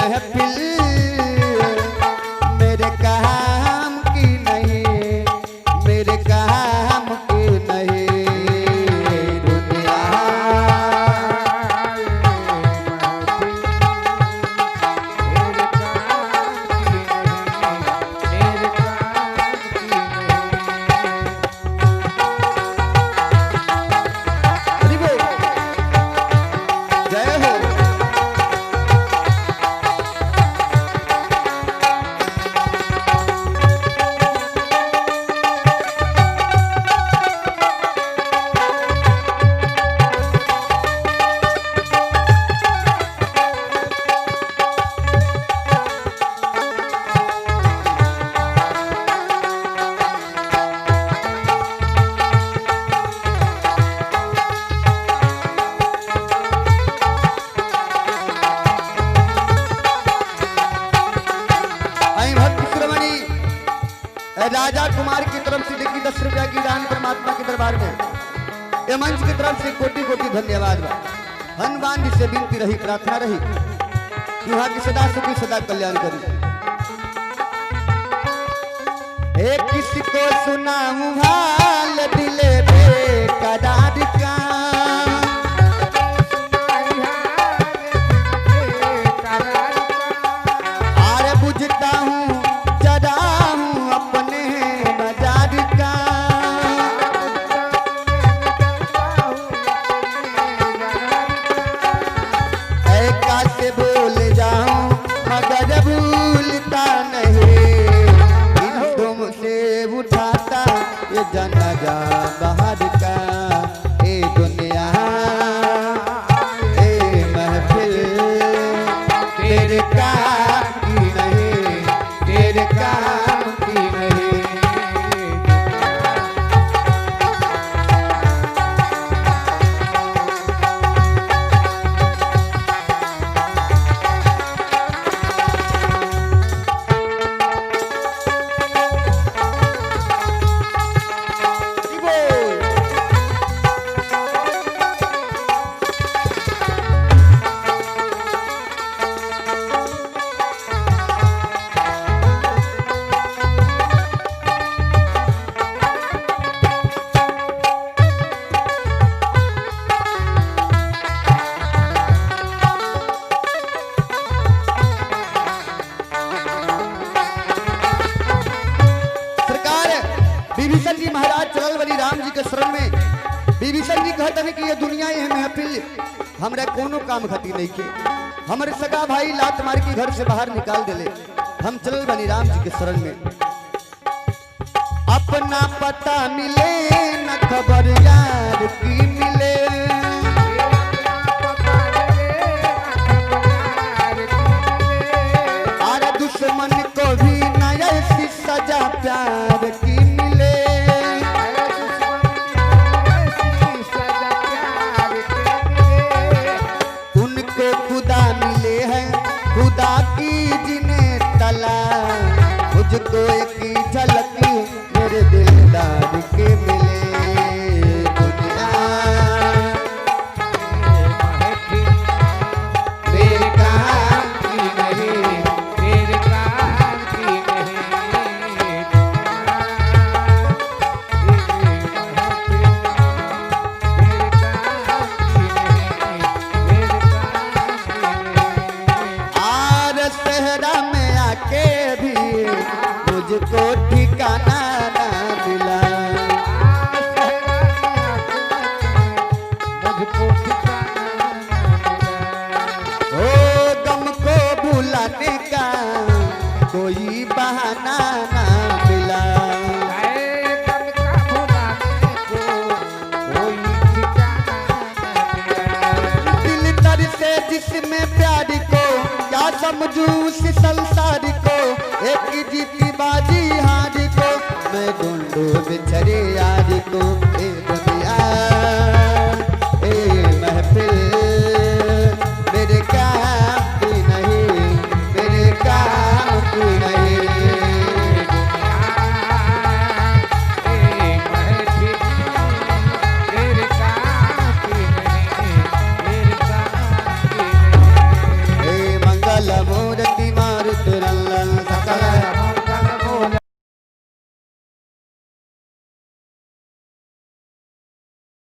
महफिल मेरे काम की नहीं, मेरे काम की नहीं दुनिया। जय हो। राजा कुमार की तरफ से देखी 10 रुपया की दान परमात्मा के दरबार में। ये मंच की तरफ से कोटि कोटि धन्यवाद। हनुमान जी से विनती रही, प्रार्थना रही कि वहां की सदा सुखी सदा कल्याण करी। एक किसी को सुनाऊं हाल दिले बेकरार का, आरे बुझता हूँ जनाजा बाहर का ए दुनिया ए महफिल तेरे काम की नहीं, तेरे काम की नहीं। विभीषण जी महाराज चलल बनी राम जी के शरण में। विभीषण जी कहते हैं कि ये दुनिया ये महफिल हमरा कोनो काम खती नहीं के। हमारे सगा भाई लात मार के घर से बाहर निकाल देले, हम चलल बनी राम जी के शरण में। अपना पता मिले न खबर यार की मिले, और दुश्मन को भी न ऐसी सजा प्यार की मिले। उनको खुदा मिले हैं, खुदा की जिन्हें तला, मुझको एक झलक मेरे दिलदार के मिले। दुनिया मेरे काम की नहीं, मेरे काम की नहीं। आर सहरा में आके भी मुझको ठिकाना ना मिला, मुझको ठिकाना ओ गम को भुलाने का कोई बहाना ना मिला। गम का भुलाने को कोई ठिकाना ना मिला। दिल तर से जिसमें प्यार को क्या समझूं उस संसार को, एक जीती बाजी हार को मैं ढूंढूं बिछड़े यार को।